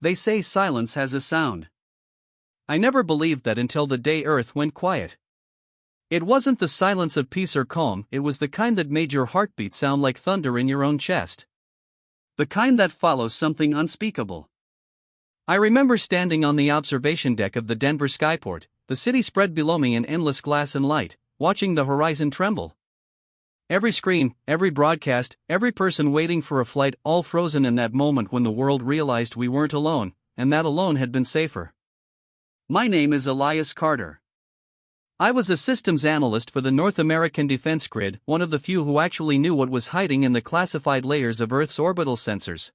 They say silence has a sound. I never believed that until the day Earth went quiet. It wasn't the silence of peace or calm, it was the kind that made your heartbeat sound like thunder in your own chest. The kind that follows something unspeakable. I remember standing on the observation deck of the Denver skyport, the city spread below me in endless glass and light, watching the horizon tremble. Every screen, every broadcast, every person waiting for a flight, all frozen in that moment when the world realized we weren't alone, and that alone had been safer. My name is Elias Carter. I was a systems analyst for the North American Defense Grid, one of the few who actually knew what was hiding in the classified layers of Earth's orbital sensors.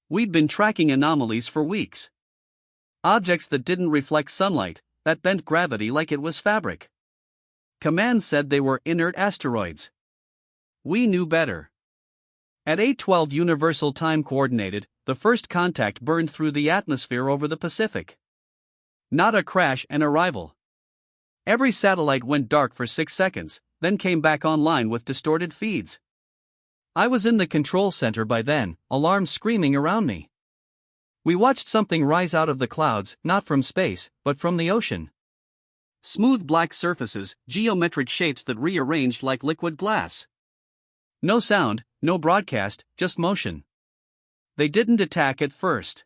We'd been tracking anomalies for weeks. Objects that didn't reflect sunlight, that bent gravity like it was fabric. Command said they were inert asteroids. We knew better. At 8:12 Universal Time Coordinated, the first contact burned through the atmosphere over the Pacific. Not a crash, an arrival. Every satellite went dark for 6 seconds, then came back online with distorted feeds. I was in the control center by then, alarms screaming around me. We watched something rise out of the clouds, not from space, but from the ocean. Smooth black surfaces, geometric shapes that rearranged like liquid glass. No sound, no broadcast, just motion. They didn't attack at first.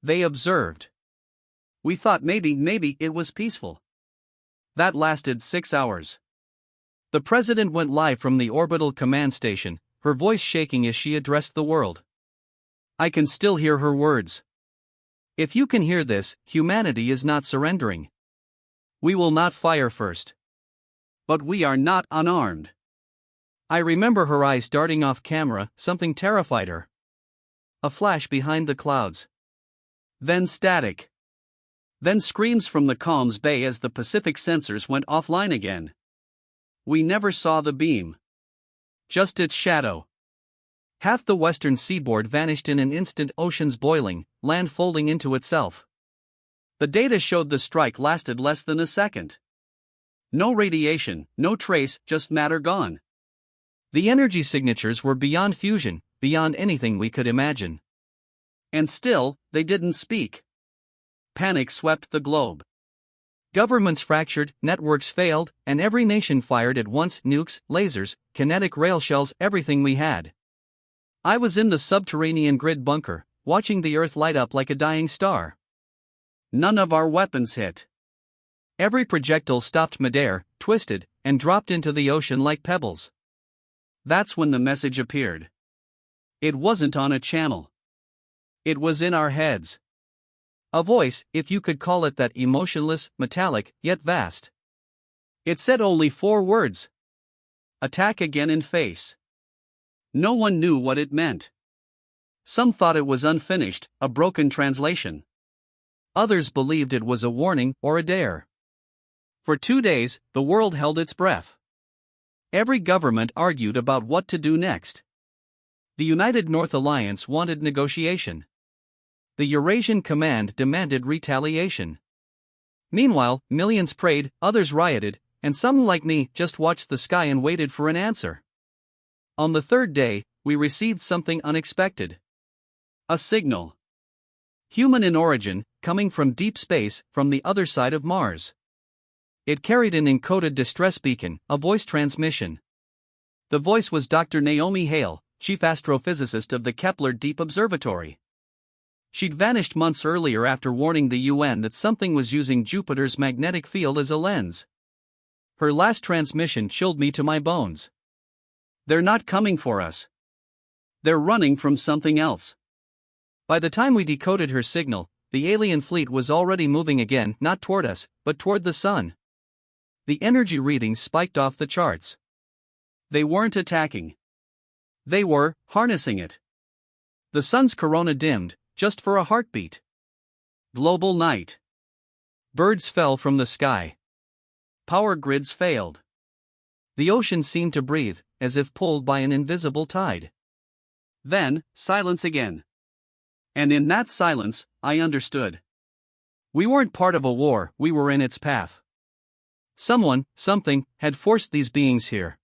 They observed. We thought maybe it was peaceful. That lasted 6 hours. The president went live from the orbital command station, her voice shaking as she addressed the world. I can still hear her words. If you can hear this, humanity is not surrendering. We will not fire first. But we are not unarmed. I remember her eyes darting off camera, something terrified her. A flash behind the clouds. Then static. Then screams from the comms bay as the Pacific sensors went offline again. We never saw the beam. Just its shadow. Half the western seaboard vanished in an instant, oceans boiling, land folding into itself. The data showed the strike lasted less than a second. No radiation, no trace, just matter gone. The energy signatures were beyond fusion, beyond anything we could imagine. And still, they didn't speak. Panic swept the globe. Governments fractured, networks failed, and every nation fired at once, nukes, lasers, kinetic rail shells, everything we had. I was in the subterranean grid bunker, watching the Earth light up like a dying star. None of our weapons hit. Every projectile stopped midair, twisted, and dropped into the ocean like pebbles. That's when the message appeared. It wasn't on a channel. It was in our heads. A voice, if you could call it that, emotionless, metallic, yet vast. It said only 4 words. Attack again in face. No one knew what it meant. Some thought it was unfinished, a broken translation. Others believed it was a warning or a dare. For 2 days, the world held its breath. Every government argued about what to do next. The United North Alliance wanted negotiation. The Eurasian Command demanded retaliation. Meanwhile, millions prayed, others rioted, and some like me just watched the sky and waited for an answer. On the 3rd day, we received something unexpected. A signal. Human in origin, coming from deep space, from the other side of Mars. It carried an encoded distress beacon, a voice transmission. The voice was Dr. Naomi Hale, chief astrophysicist of the Kepler Deep Observatory. She'd vanished months earlier after warning the UN that something was using Jupiter's magnetic field as a lens. Her last transmission chilled me to my bones. They're not coming for us. They're running from something else. By the time we decoded her signal, the alien fleet was already moving again, not toward us, but toward the sun. The energy readings spiked off the charts. They weren't attacking. They were harnessing it. The sun's corona dimmed, just for a heartbeat. Global night. Birds fell from the sky. Power grids failed. The ocean seemed to breathe, as if pulled by an invisible tide. Then, silence again. And in that silence, I understood. We weren't part of a war, we were in its path. Someone, something, had forced these beings here.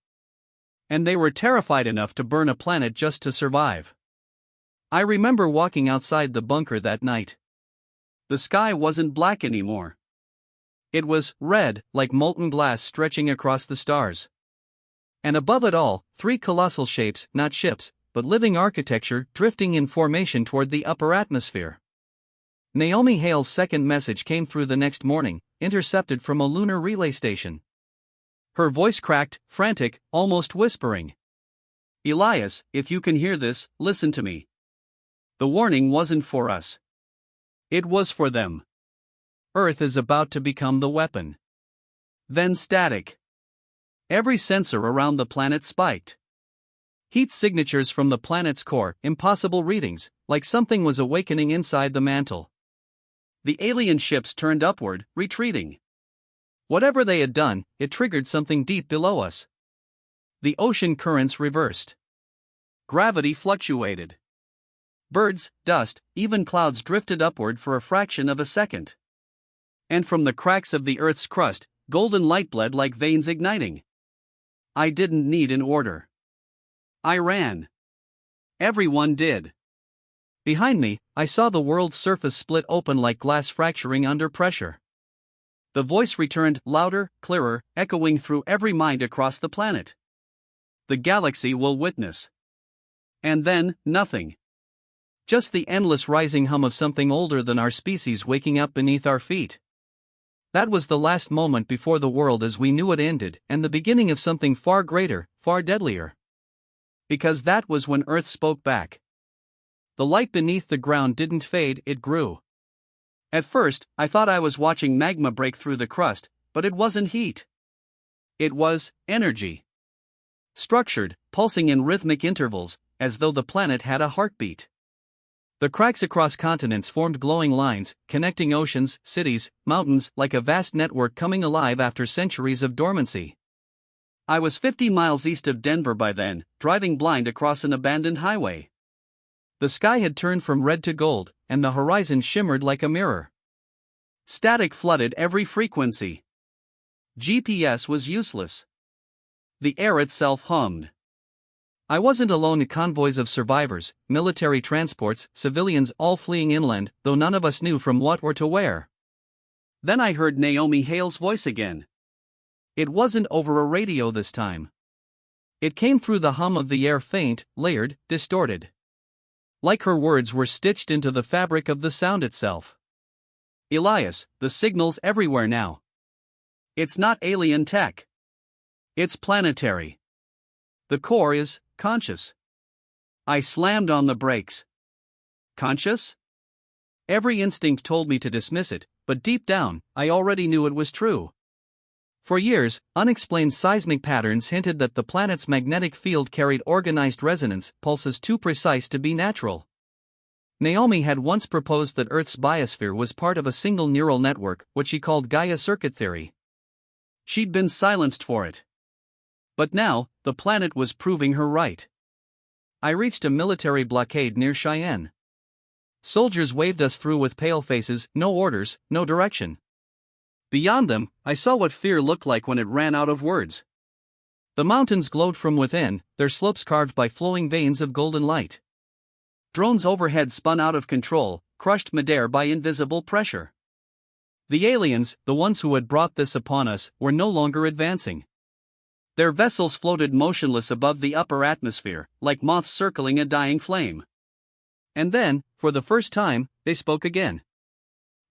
And they were terrified enough to burn a planet just to survive. I remember walking outside the bunker that night. The sky wasn't black anymore. It was red, like molten glass stretching across the stars. And above it all, three colossal shapes, not ships, but living architecture, drifting in formation toward the upper atmosphere. Naomi Hale's second message came through the next morning, intercepted from a lunar relay station. Her voice cracked, frantic, almost whispering. "Elias, if you can hear this, listen to me. The warning wasn't for us. It was for them. Earth is about to become the weapon." Then static. Every sensor around the planet spiked. Heat signatures from the planet's core, impossible readings, like something was awakening inside the mantle. The alien ships turned upward, retreating. Whatever they had done, it triggered something deep below us. The ocean currents reversed. Gravity fluctuated. Birds, dust, even clouds drifted upward for a fraction of a second. And from the cracks of the Earth's crust, golden light bled like veins igniting. I didn't need an order. I ran. Everyone did. Behind me, I saw the world's surface split open like glass fracturing under pressure. The voice returned, louder, clearer, echoing through every mind across the planet. The galaxy will witness. And then, nothing. Just the endless rising hum of something older than our species waking up beneath our feet. That was the last moment before the world as we knew it ended, and the beginning of something far greater, far deadlier. Because that was when Earth spoke back. The light beneath the ground didn't fade, it grew. At first, I thought I was watching magma break through the crust, but it wasn't heat. It was energy. Structured, pulsing in rhythmic intervals, as though the planet had a heartbeat. The cracks across continents formed glowing lines, connecting oceans, cities, mountains, like a vast network coming alive after centuries of dormancy. I was 50 miles east of Denver by then, driving blind across an abandoned highway. The sky had turned from red to gold, and the horizon shimmered like a mirror. Static flooded every frequency. GPS was useless. The air itself hummed. I wasn't alone. Convoys of survivors, military transports, civilians all fleeing inland, though none of us knew from what or to where. Then I heard Naomi Hale's voice again. It wasn't over a radio this time. It came through the hum of the air, faint, layered, distorted. Like her words were stitched into the fabric of the sound itself. "Elias, the signal's everywhere now. It's not alien tech. It's planetary. The core is conscious." I slammed on the brakes. Conscious? Every instinct told me to dismiss it, but deep down, I already knew it was true. For years, unexplained seismic patterns hinted that the planet's magnetic field carried organized resonance pulses too precise to be natural. Naomi had once proposed that Earth's biosphere was part of a single neural network, what she called Gaia circuit theory. She'd been silenced for it. But now, the planet was proving her right. I reached a military blockade near Cheyenne. Soldiers waved us through with pale faces, no orders, no direction. Beyond them, I saw what fear looked like when it ran out of words. The mountains glowed from within, their slopes carved by flowing veins of golden light. Drones overhead spun out of control, crushed midair by invisible pressure. The aliens, the ones who had brought this upon us, were no longer advancing. Their vessels floated motionless above the upper atmosphere, like moths circling a dying flame. And then, for the first time, they spoke again.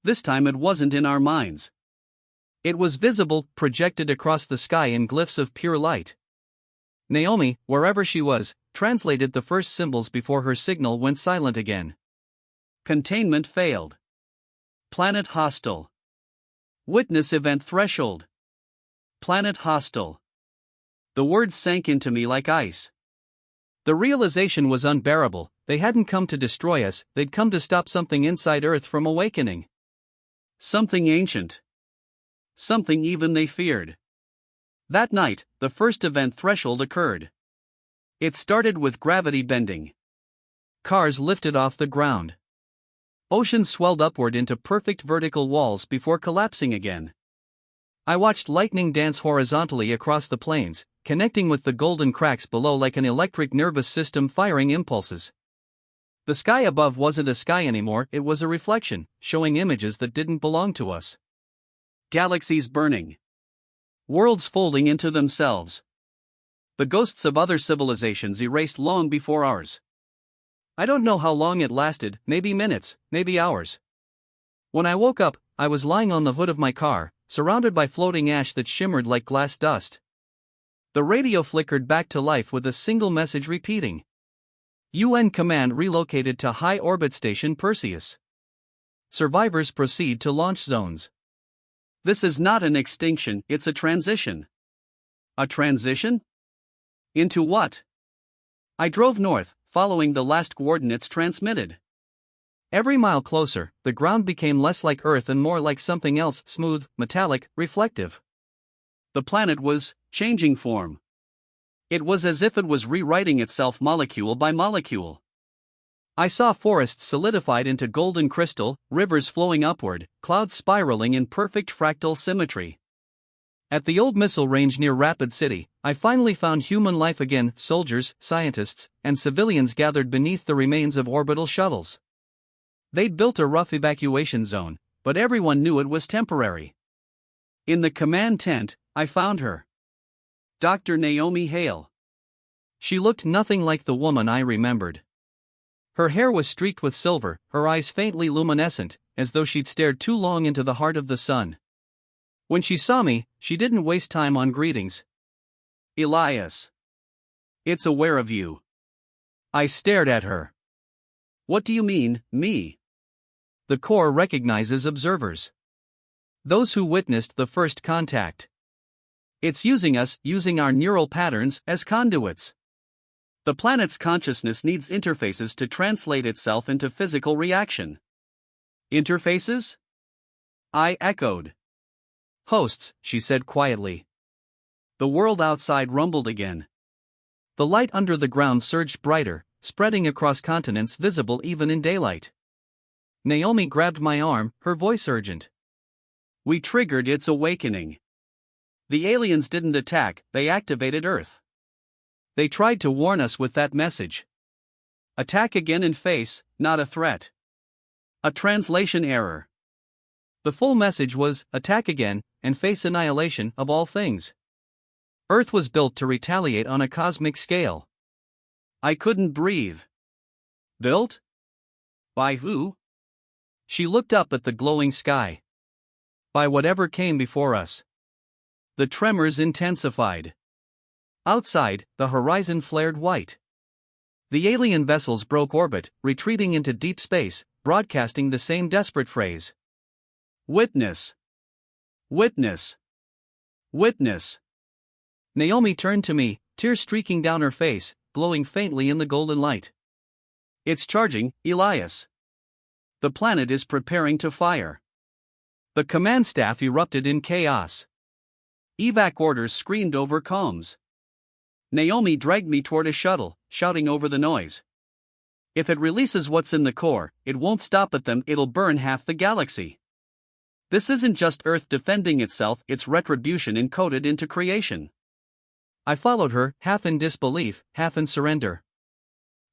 This time it wasn't in our minds. It was visible, projected across the sky in glyphs of pure light. Naomi, wherever she was, translated the first symbols before her signal went silent again. Containment failed. Planet hostile. Witness event threshold. Planet hostile. The words sank into me like ice. The realization was unbearable. They hadn't come to destroy us, they'd come to stop something inside Earth from awakening. Something ancient. Something even they feared. That night, the first event threshold occurred. It started with gravity bending. Cars lifted off the ground. Oceans swelled upward into perfect vertical walls before collapsing again. I watched lightning dance horizontally across the plains, connecting with the golden cracks below like an electric nervous system firing impulses. The sky above wasn't a sky anymore, it was a reflection, showing images that didn't belong to us. Galaxies burning. Worlds folding into themselves. The ghosts of other civilizations erased long before ours. I don't know how long it lasted, maybe minutes, maybe hours. When I woke up, I was lying on the hood of my car, surrounded by floating ash that shimmered like glass dust. The radio flickered back to life with a single message repeating. UN command relocated to High Orbit Station Perseus. Survivors proceed to launch zones. This is not an extinction, it's a transition. A transition? Into what? I drove north, following the last coordinates transmitted. Every mile closer, the ground became less like Earth and more like something else, smooth, metallic, reflective. The planet was changing form. It was as if it was rewriting itself molecule by molecule. I saw forests solidified into golden crystal, rivers flowing upward, clouds spiraling in perfect fractal symmetry. At the old missile range near Rapid City, I finally found human life again, soldiers, scientists, and civilians gathered beneath the remains of orbital shuttles. They'd built a rough evacuation zone, but everyone knew it was temporary. In the command tent, I found her. Dr. Naomi Hale. She looked nothing like the woman I remembered. Her hair was streaked with silver, her eyes faintly luminescent, as though she'd stared too long into the heart of the sun. When she saw me, she didn't waste time on greetings. Elias. It's aware of you. I stared at her. What do you mean, me? The Corps recognizes observers. Those who witnessed the first contact. It's using us, using our neural patterns, as conduits. The planet's consciousness needs interfaces to translate itself into physical reaction. Interfaces? I echoed. Hosts, she said quietly. The world outside rumbled again. The light under the ground surged brighter, spreading across continents visible even in daylight. Naomi grabbed my arm, her voice urgent. We triggered its awakening. The aliens didn't attack, they activated Earth. They tried to warn us with that message. Attack again and face, not a threat. A translation error. The full message was, attack again, and face annihilation of all things. Earth was built to retaliate on a cosmic scale. I couldn't breathe. Built? By who? She looked up at the glowing sky. By whatever came before us. The tremors intensified. Outside, the horizon flared white. The alien vessels broke orbit, retreating into deep space, broadcasting the same desperate phrase. Witness. Witness. Witness. Naomi turned to me, tears streaking down her face, glowing faintly in the golden light. It's charging, Elias. The planet is preparing to fire. The command staff erupted in chaos. Evac orders screamed over comms. Naomi dragged me toward a shuttle, shouting over the noise. If it releases what's in the core, it won't stop at them, it'll burn half the galaxy. This isn't just Earth defending itself, it's retribution encoded into creation. I followed her, half in disbelief, half in surrender.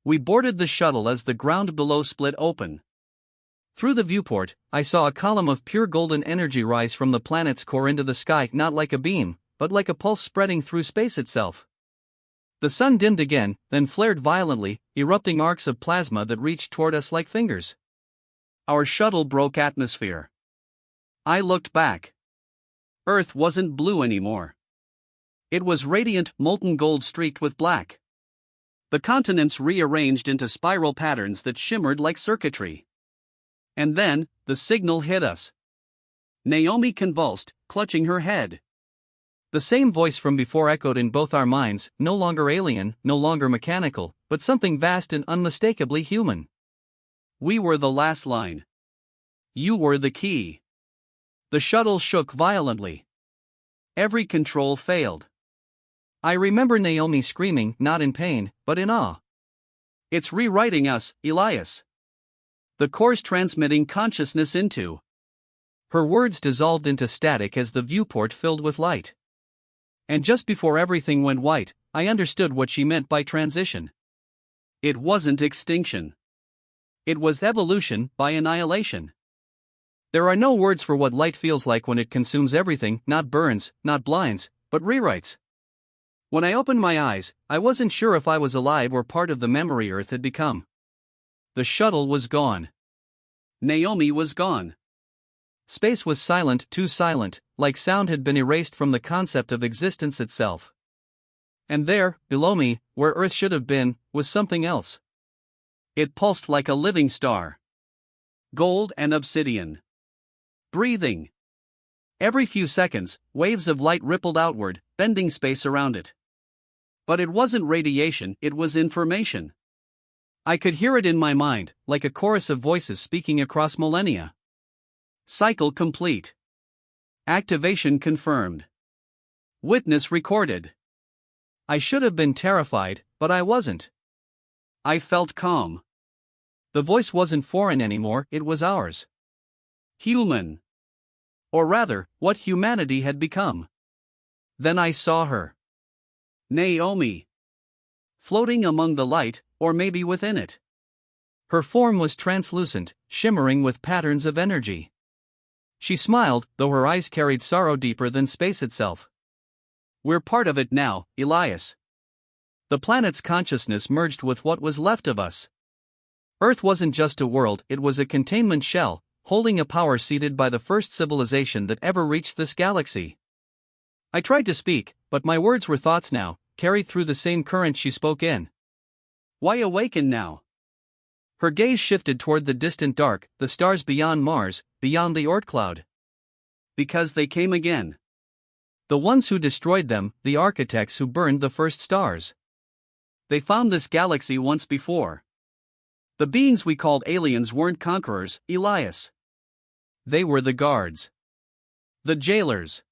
We boarded the shuttle as the ground below split open. Through the viewport, I saw a column of pure golden energy rise from the planet's core into the sky, not like a beam, but like a pulse spreading through space itself. The sun dimmed again, then flared violently, erupting arcs of plasma that reached toward us like fingers. Our shuttle broke atmosphere. I looked back. Earth wasn't blue anymore. It was radiant, molten gold streaked with black. The continents rearranged into spiral patterns that shimmered like circuitry. And then, the signal hit us. Naomi convulsed, clutching her head. The same voice from before echoed in both our minds, no longer alien, no longer mechanical, but something vast and unmistakably human. We were the last line. You were the key. The shuttle shook violently. Every control failed. I remember Naomi screaming, not in pain, but in awe. It's rewriting us, Elias. The core's transmitting consciousness into. Her words dissolved into static as the viewport filled with light. And just before everything went white, I understood what she meant by transition. It wasn't extinction. It was evolution by annihilation. There are no words for what light feels like when it consumes everything, not burns, not blinds, but rewrites. When I opened my eyes, I wasn't sure if I was alive or part of the memory Earth had become. The shuttle was gone. Naomi was gone. Space was silent, too silent, like sound had been erased from the concept of existence itself. And there, below me, where Earth should have been, was something else. It pulsed like a living star. Gold and obsidian. Breathing. Every few seconds, waves of light rippled outward, bending space around it. But it wasn't radiation, it was information. I could hear it in my mind, like a chorus of voices speaking across millennia. Cycle complete. Activation confirmed. Witness recorded. I should have been terrified, but I wasn't. I felt calm. The voice wasn't foreign anymore, it was ours. Human. Or rather, what humanity had become. Then I saw her. Naomi. Floating among the light, or maybe within it. Her form was translucent, shimmering with patterns of energy. She smiled, though her eyes carried sorrow deeper than space itself. We're part of it now, Elias. The planet's consciousness merged with what was left of us. Earth wasn't just a world, it was a containment shell, holding a power seated by the first civilization that ever reached this galaxy. I tried to speak, but my words were thoughts now, carried through the same current she spoke in. Why awaken now? Her gaze shifted toward the distant dark, the stars beyond Mars, beyond the Oort cloud. Because they came again. The ones who destroyed them, the architects who burned the first stars. They found this galaxy once before. The beings we called aliens weren't conquerors, Elias. They were the guards. The jailers.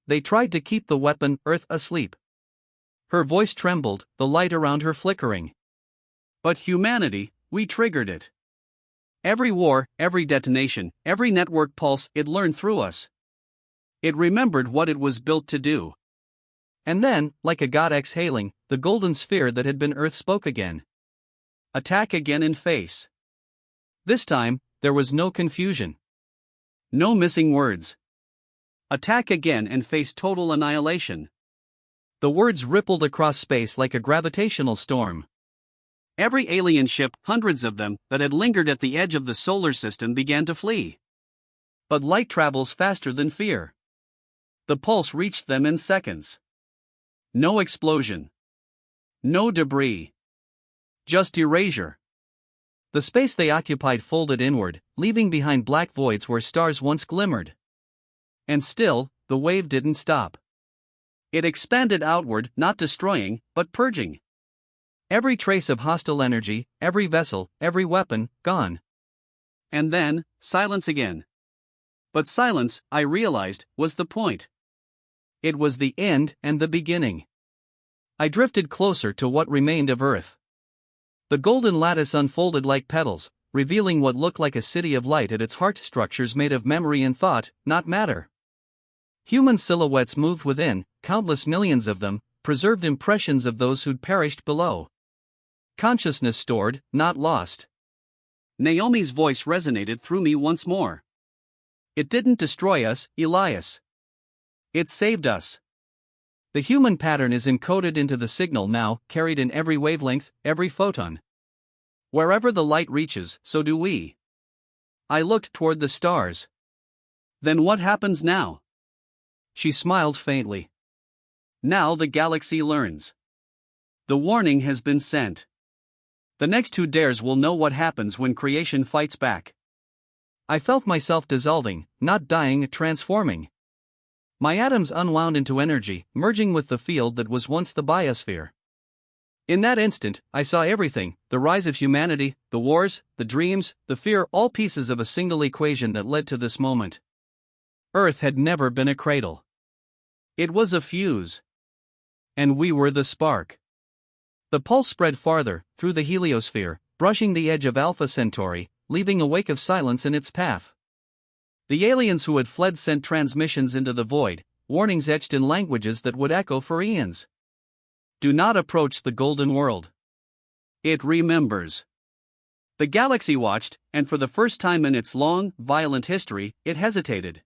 They tried to keep the weapon, Earth, asleep. Her voice trembled, the light around her flickering. But humanity, we triggered it. Every war, every detonation, every network pulse, it learned through us. It remembered what it was built to do. And then, like a god exhaling, the golden sphere that had been Earth spoke again. Attack again in face. This time, there was no confusion. No missing words. Attack again and face total annihilation. The words rippled across space like a gravitational storm. Every alien ship, hundreds of them, that had lingered at the edge of the solar system began to flee. But light travels faster than fear. The pulse reached them in seconds. No explosion. No debris. Just erasure. The space they occupied folded inward, leaving behind black voids where stars once glimmered. And still, the wave didn't stop. It expanded outward, not destroying, but purging. Every trace of hostile energy, every vessel, every weapon, gone. And then, silence again. But silence, I realized, was the point. It was the end and the beginning. I drifted closer to what remained of Earth. The golden lattice unfolded like petals, revealing what looked like a city of light at its heart, structures made of memory and thought, not matter. Human silhouettes moved within, countless millions of them, preserved impressions of those who'd perished below. Consciousness stored, not lost. Naomi's voice resonated through me once more. It didn't destroy us, Elias. It saved us. The human pattern is encoded into the signal now, carried in every wavelength, every photon. Wherever the light reaches, so do we. I looked toward the stars. Then what happens now? She smiled faintly. Now the galaxy learns. The warning has been sent. The next who dares will know what happens when creation fights back. I felt myself dissolving, not dying, transforming. My atoms unwound into energy, merging with the field that was once the biosphere. In that instant, I saw everything, the rise of humanity, the wars, the dreams, the fear, all pieces of a single equation that led to this moment. Earth had never been a cradle. It was a fuse. And we were the spark. The pulse spread farther, through the heliosphere, brushing the edge of Alpha Centauri, leaving a wake of silence in its path. The aliens who had fled sent transmissions into the void, warnings etched in languages that would echo for eons. Do not approach the golden world. It remembers. The galaxy watched, and for the first time in its long, violent history, it hesitated.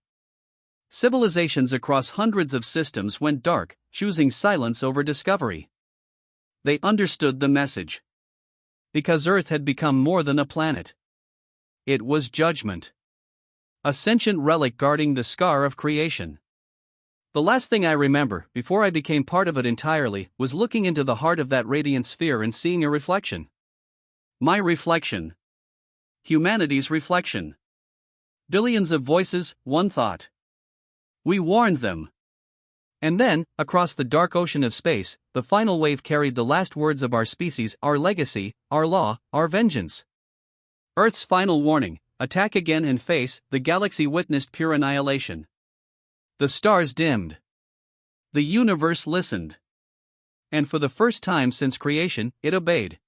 Civilizations across hundreds of systems went dark, choosing silence over discovery. They understood the message. Because Earth had become more than a planet. It was judgment. A sentient relic guarding the scar of creation. The last thing I remember, before I became part of it entirely, was looking into the heart of that radiant sphere and seeing a reflection. My reflection. Humanity's reflection. Billions of voices, one thought. We warned them. And then, across the dark ocean of space, the final wave carried the last words of our species, our legacy, our law, our vengeance. Earth's final warning: attack again and face. The galaxy witnessed pure annihilation. The stars dimmed. The universe listened. And for the first time since creation, it obeyed.